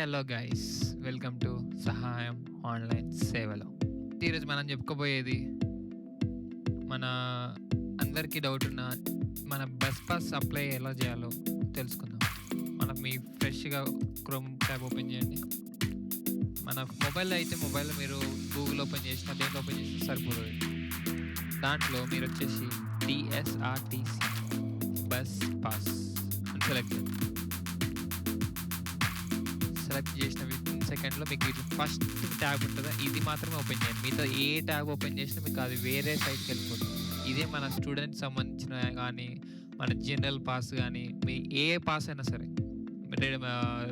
Hello guys, welcome to సహాయం online సేవలో. ఈరోజు మనం చెప్పుకోబోయేది మన అందరికీ డౌట్ ఉన్న మన బస్ పాస్ అప్లై ఎలా చేయాలో తెలుసుకుందాం. మీ ఫ్రెష్గా క్రోమ్ ట్యాబ్ ఓపెన్ చేయండి. మన మొబైల్లో అయితే మొబైల్లో మీరు గూగుల్ ఓపెన్ చేసినా దేంట్లో ఓపెన్ చేసినా సరిపోతుంది. దాంట్లో మీరు వచ్చేసి DSRTC బస్ పాస్ అని సెలెక్ట్ చేసిన విత్ సెకండ్లో మీకు ఇట్లా ఫస్ట్ ట్యాబ్ ఉంటుందా, ఇది మాత్రమే ఓపెన్ చేయండి. మిగతా ఏ ట్యాబ్ ఓపెన్ చేసినా మీకు అది వేరే సైట్కి వెళ్ళిపోతుంది. ఇదే మన స్టూడెంట్ సంబంధించిన కానీ మన జనరల్ పాస్ కానీ మీ ఏ పాస్ అయినా సరే,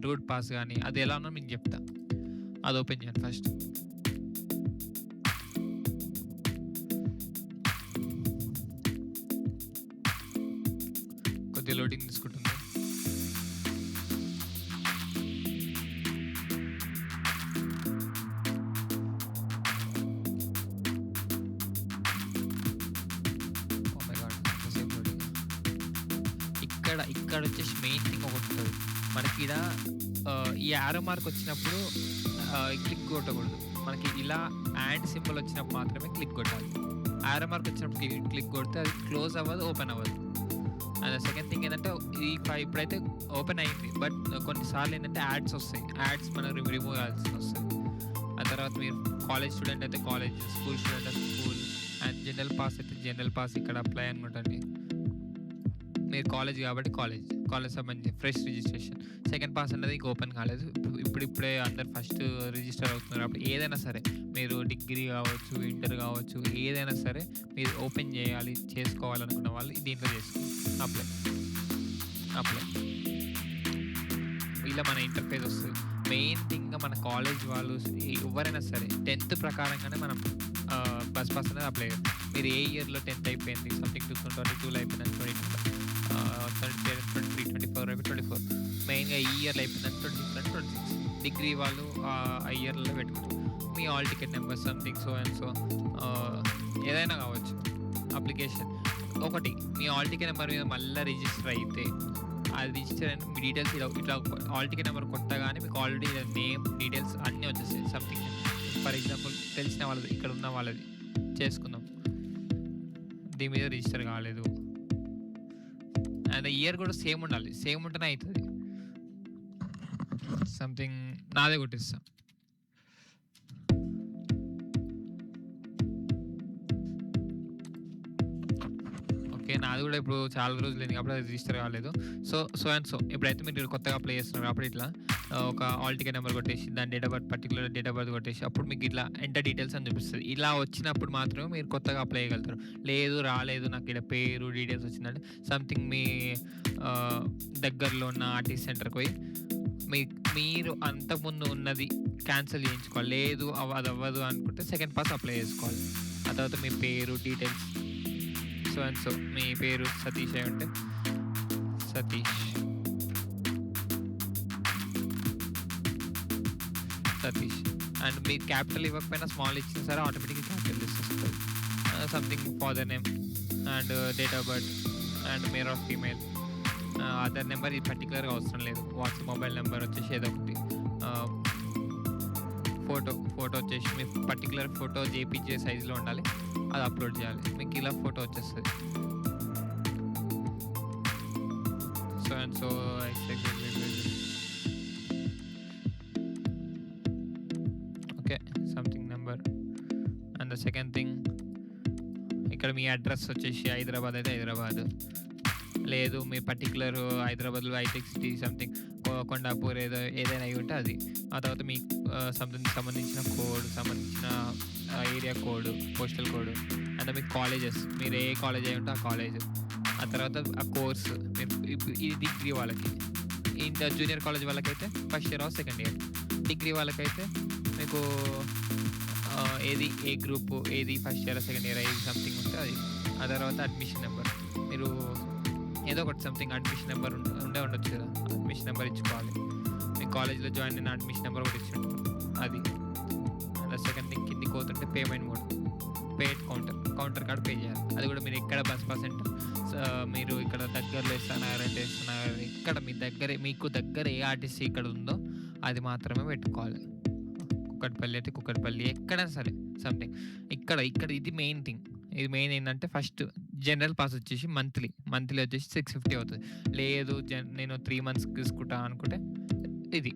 రూట్ పాస్ కానీ అది ఎలా ఉన్నా మీకు చెప్తా. అది ఓపెన్ చేయండి ఫస్ట్. కొద్దిగా లోడింగ్ తీసుకుంటుంది. ఇక్కడ వచ్చేసి మెయిన్ థింగ్ ఒకటి ఉంటుంది మనకి. ఇక్కడ ఈ యారో మార్క్ వచ్చినప్పుడు క్లిక్ కొట్టకూడదు. మనకి ఇలా యాండ్ సింబల్ వచ్చినప్పుడు మాత్రమే క్లిక్ కొట్టాలి. యారో మార్క్ వచ్చినప్పుడు క్లిక్ కొడితే అది క్లోజ్ అవ్వదు, ఓపెన్ అవ్వదు. అండ్ సెకండ్ థింగ్ ఏంటంటే ఇప్పుడైతే ఓపెన్ అయింది, బట్ కొన్నిసార్లు ఏంటంటే యాడ్స్ వస్తాయి. యాడ్స్ మనం రిమూవ్ చేయాల్సి వస్తుంది. ఆ తర్వాత మీరు కాలేజ్ స్టూడెంట్ అయితే కాలేజ్, స్కూల్ స్టూడెంట్ అయితే స్కూల్, అండ్ జనరల్ పాస్ అయితే జనరల్ పాస్ ఇక్కడ అప్లై అనుకుంటండి. మీరు కాలేజ్ కాబట్టి కాలేజ్ సంబంధించి ఫ్రెష్ రిజిస్ట్రేషన్. సెకండ్ పాస్ అనేది ఇంక ఓపెన్ కాలేదు, ఇప్పుడే అందరు ఫస్ట్ రిజిస్టర్ అవుతున్నారు. అప్పుడు ఏదైనా సరే మీరు డిగ్రీ కావచ్చు, ఇంటర్ కావచ్చు, ఏదైనా సరే మీరు ఓపెన్ చేసుకోవాలనుకున్న వాళ్ళు దీంట్లో చేసుకోండి. అప్లై ఇలా మన ఇంటర్ఫేస్ వస్తుంది. మెయిన్ థింగ్గా మన కాలేజ్ వాళ్ళు ఎవరైనా సరే 10th ప్రకారంగానే మనం బస్ పాస్ అనేది అప్లై చేయాలి. మీరు ఏ ఇయర్లో 10th అయిపోయింది, సంథింగ్ 2022లో అయిపోయిందని 23, 24 24 మెయిన్గా ఈ ఇయర్లో అయిపోయిందని 26 26. డిగ్రీ వాళ్ళు ఆ ఇయర్లో పెట్టుకుంటారు. మీ all ticket number something so and so ఏదైనా కావచ్చు. అప్లికేషన్ ఒకటి, మీ ఆల్ టికెట్ నెంబర్ మీద మళ్ళీ రిజిస్టర్ అయితే అది రిజిస్టర్ అయిన మీ డీటెయిల్స్ ఇట్లా ఆల్ టికెట్ నెంబర్ కొట్టగానే మీకు ఆల్రెడీ నేమ్ డీటెయిల్స్ అన్నీ వచ్చేస్తాయి. సంథింగ్ ఫర్ ఎగ్జాంపుల్ తెలిసిన వాళ్ళది, ఇక్కడ ఉన్న వాళ్ళది చేసుకుందాం. దీని మీద రిజిస్టర్ కాలేదు అండ్ ఇయర్ కూడా సేమ్ ఉండాలి. సేమ్ ఉంటేనే అవుతుంది. సంథింగ్ నాదే కొట్టిస్తా. ఓకే, నాది కూడా ఇప్పుడు చాలా రోజులు అయింది కాబట్టి అది రిజిస్టర్ కాలేదు. సో అండ్ సో ఇప్పుడైతే మీరు కొత్తగా అప్లై చేస్తున్నారు అప్పుడు ఇట్లా ఒక ఆల్ టికెట్ నెంబర్ కొట్టేసి దాని date of birth, particular date of birth కొట్టేసి అప్పుడు మీకు ఇట్లా ఎంటర్ డీటెయిల్స్ అని చూపిస్తుంది. ఇలా వచ్చినప్పుడు మాత్రమే మీరు కొత్తగా అప్లై చేయగలుగుతారు. రాలేదు నాకు ఇక్కడ పేరు డీటెయిల్స్ వచ్చిందంటే సంథింగ్ మీ దగ్గరలో ఉన్న ఆర్టీసీ సెంటర్కి పోయి మీరు అంతకుముందు ఉన్నది క్యాన్సిల్ చేయించుకోవాలి. లేదు అది అవ్వదు అనుకుంటే సెకండ్ పాస్ అప్లై చేసుకోవాలి. ఆ తర్వాత మీ పేరు డీటెయిల్స్ సో అండ్ సో, మీ పేరు సతీష్ అయి ఉంటే సతీష్ అండ్ మీ క్యాపిటల్ ఇవ్వకపోయినా స్మాల్ ఇచ్చినా సరే ఆటోమేటిక్గా క్యాపిటల్ ఇస్తుంది. Something father name and date of birth and male or female. Aadhaar number ఇది పర్టికులర్గా అవసరం లేదు. వాట్సాప్ మొబైల్ నెంబర్ వచ్చేసి ఏదో ఒకటి. ఫోటో వచ్చేసి మీ పర్టికులర్ ఫోటో JPG సైజులో ఉండాలి, అది అప్లోడ్ చేయాలి. మీకు ఇలా ఫోటో వచ్చేస్తుంది. So and so okay, something number. And the second thing, ఇక్కడ మీ అడ్రస్ వచ్చేసి హైదరాబాద్ అయితే హైదరాబాద్, లేదు మీ పర్టికులర్ హైదరాబాద్లో హైటెక్ సిటీ సంథింగ్ కొండాపూర్ ఏదైనా అయి ఉంటే అది. ఆ తర్వాత మీ సంబంధించిన కోడ్, సంబంధించిన area code, postal code, and me colleges, మీరు ఏ కాలేజ్ అయి ఉంటే ఆ కాలేజ్. ఆ తర్వాత ఆ కోర్స్, ఇది డిగ్రీ వాళ్ళకి. ఇంటర్ జూనియర్ కాలేజ్ వాళ్ళకైతే first year are second year. Degree వాళ్ళకైతే మీకు ఏది ఏ గ్రూప్, ఏది ఫస్ట్ ఇయర్ సెకండ్ ఇయర్ ఏది సంథింగ్ ఉంటే అది. ఆ తర్వాత అడ్మిషన్ నెంబర్, మీరు ఏదో ఒకటి సంథింగ్ అడ్మిషన్ నెంబర్ ఉండొచ్చు కదా, అడ్మిషన్ నెంబర్ ఇచ్చుకోవాలి. మీ కాలేజ్లో జాయిన్ అయిన అడ్మిషన్ నెంబర్ కూడా ఇచ్చుంటారు అది. అండ్ సెకండ్ థింగ్, కిందికి పోతుంటే payment mode, counter card pay చేయాలి. అది కూడా మీరు ఎక్కడ బస్ పాస్ సెంటర్ మీరు ఇక్కడ దగ్గరలో ఇస్తున్నారు, ఇక్కడ మీకు దగ్గర ఏ ఆర్టీసీ ఇక్కడ ఉందో అది మాత్రమే పెట్టుకోవాలి. కుక్కట్పల్లి అయితే కుక్కట్పల్లి ఎక్కడైనా సరే సంథింగ్. ఇక్కడ ఇది మెయిన్ థింగ్. ఇది మెయిన్ ఏందంటే ఫస్ట్ జనరల్ పాస్ వచ్చేసి మంత్లీ వచ్చేసి 650 అవుతది. లేదు నేను 3 మంత్స్‌కి తీసుకుంటా అనుకుంటే ఇది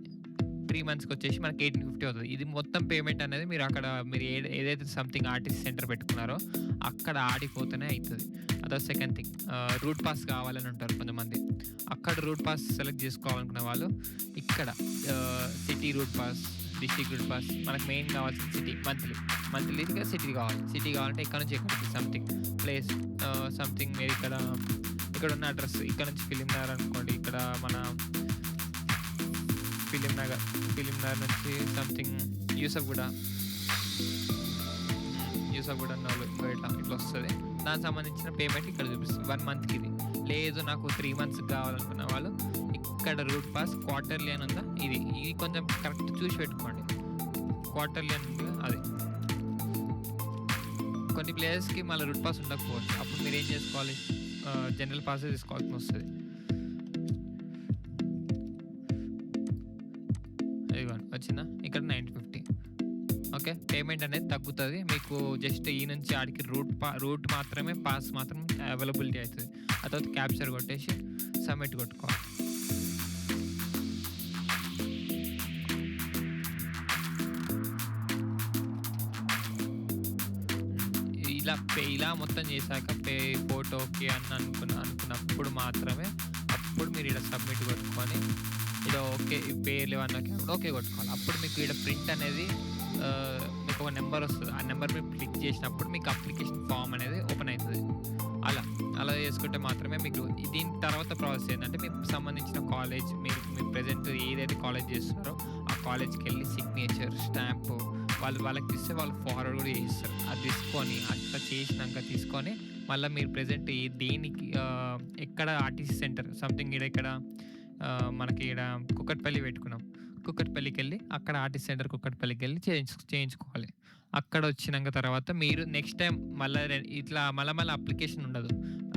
3 మంత్స్‌కొచ్చేసి మనకి 1850 అవుతది. ఇది మొత్తం పేమెంట్ అనేది మీరు ఏదైతే సంథింగ్ ఆర్టీసీ సెంటర్ పెట్టుకున్నారో అక్కడ ఆడిపోతేనే అయితది. అదో సెకండ్ థింగ్. రూట్ పాస్ కావాలని ఉంటారు కొంతమంది. అక్కడ రూట్ పాస్ సెలెక్ట్ చేసుకోవాలనుకునే వాళ్ళు ఇక్కడ city route pass, district route pass మనకు మెయిన్ కావాల్సింది సిటీ మంత్లీగా సిటీ కావాలి. సిటీ కావాలంటే ఇక్కడ నుంచి ఎక్కడికి సంథింగ్ ప్లేస్ సంథింగ్ మీరు ఇక్కడున్న అడ్రస్ ఇక్కడ నుంచి ఫిలింనగర్ అనుకోండి. ఇక్కడ మన ఫిలింనగర్ నుంచి సంథింగ్ యూసఫ్‌గూడ ఇట్లా వస్తది. దానికి సంబంధించిన పేమెంట్ ఇక్కడ చూపిస్తుంది. 1 మంత్‌కి ఇది. లేదు నాకు 3 మంత్స్‌కి కావాలనుకున్న వాళ్ళు ఇక్కడ రూట్ పాస్ క్వార్టర్లీ అని ఉందా ఇది కొంచెం కరెక్ట్ చూసి పెట్టుకోండి. క్వార్టర్లీ అని ఉంది అది. కొన్ని ప్లేసెస్‌కి మళ్ళీ రూట్ పాస్ ఉండకపోవచ్చు. అప్పుడు మీరు ఏం చేసుకోవాలి, జనరల్ పాసే తీసుకోవాల్సి వస్తది. ఇదిగోండి వచ్చిందా, ఇక్కడ 950. ఓకే, పేమెంట్ అనేది తగ్గుతుంది మీకు. జస్ట్ ఈ నుంచి ఆడికి రూట్ మాత్రమే పాస్ మాత్రం అవైలబిలిటీ అవుతుంది. ఆ తర్వాత క్యాప్చర్ కొట్టేసి సబ్మిట్ కొట్టుకోవాలి. ఇలా మొత్తం చేశాక ఫోటోకి అనుకున్నప్పుడు మాత్రమే అప్పుడు మీరు ఇక్కడ సబ్మిట్ కొట్టుకొని ఇక్కడ ఓకే పేర్లు ఏమన్నా ఓకే కొట్టుకోవాలి. అప్పుడు మీకు ఇక్కడ ప్రింట్ అనేది మీకు ఒక నెంబర్ వస్తుంది. ఆ నెంబర్ మీరు క్లిక్ చేసినప్పుడు మీకు అప్లికేషన్ ఫామ్ అనేది ఓపెన్ అవుతుంది. అలా చేసుకుంటే మాత్రమే మీకు దీని తర్వాత ప్రాసెస్ ఏంటంటే మీకు సంబంధించిన కాలేజ్ మీరు ప్రెజెంట్ ఏదైతే కాలేజ్ చేస్తున్నారో ఆ కాలేజ్కి వెళ్ళి సిగ్నేచర్ స్టాంపు వాళ్ళకి ఇస్తే వాళ్ళు ఫార్వర్డ్ కూడా చేస్తారు. అది తీసుకొని మళ్ళీ మీరు ప్రెజెంట్ దేనికి ఎక్కడ ఆర్టీసీ సెంటర్ సంథింగ్ ఇక్కడ మనకి ఇక్కడ కుక్కట్పల్లి పెట్టుకున్నాం. కుక్కట్పల్లికి వెళ్ళి అక్కడ ఆర్టీసీ సెంటర్ కుక్కట్పల్లికి వెళ్ళి చేయించుకోవాలి. అక్కడ వచ్చినాక తర్వాత మీరు నెక్స్ట్ టైం మళ్ళీ అప్లికేషన్ ఉండదు.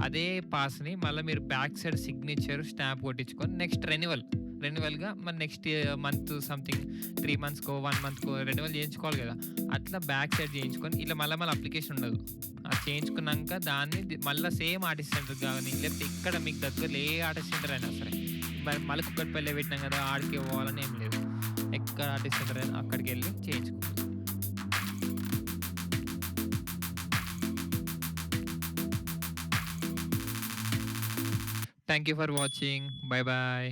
అదే పాస్ని మళ్ళీ మీరు బ్యాక్ సైడ్ సిగ్నేచర్ స్టాంప్ కొట్టించుకొని నెక్స్ట్ రెన్యువల్గా మన నెక్స్ట్ మంత్ సంథింగ్ 3 మంత్స్కో 1 మంత్కో రెన్యువల్ చేయించుకోవాలి కదా. అట్లా బ్యాక్ సైడ్ చేయించుకొని ఇలా మళ్ళీ అప్లికేషన్ ఉండదు. అది చేయించుకున్నాక దాన్ని మళ్ళీ సేమ్ ఆర్టీసీ సెంటర్ కానీ లేకపోతే ఇక్కడ మీకు దగ్గర ఏ ఆర్టీసీ సెంటర్ అయినా సరే మళ్ళీ కుక్కట్పల్లి పెట్టినాం కదా ఆడికి పోవాలని ఏం లేదు. ఎక్కడ ఆర్టీసీ సెంటర్ అయినా అక్కడికి వెళ్ళి చేయించుకోవాలి. Thank you for watching. Bye bye.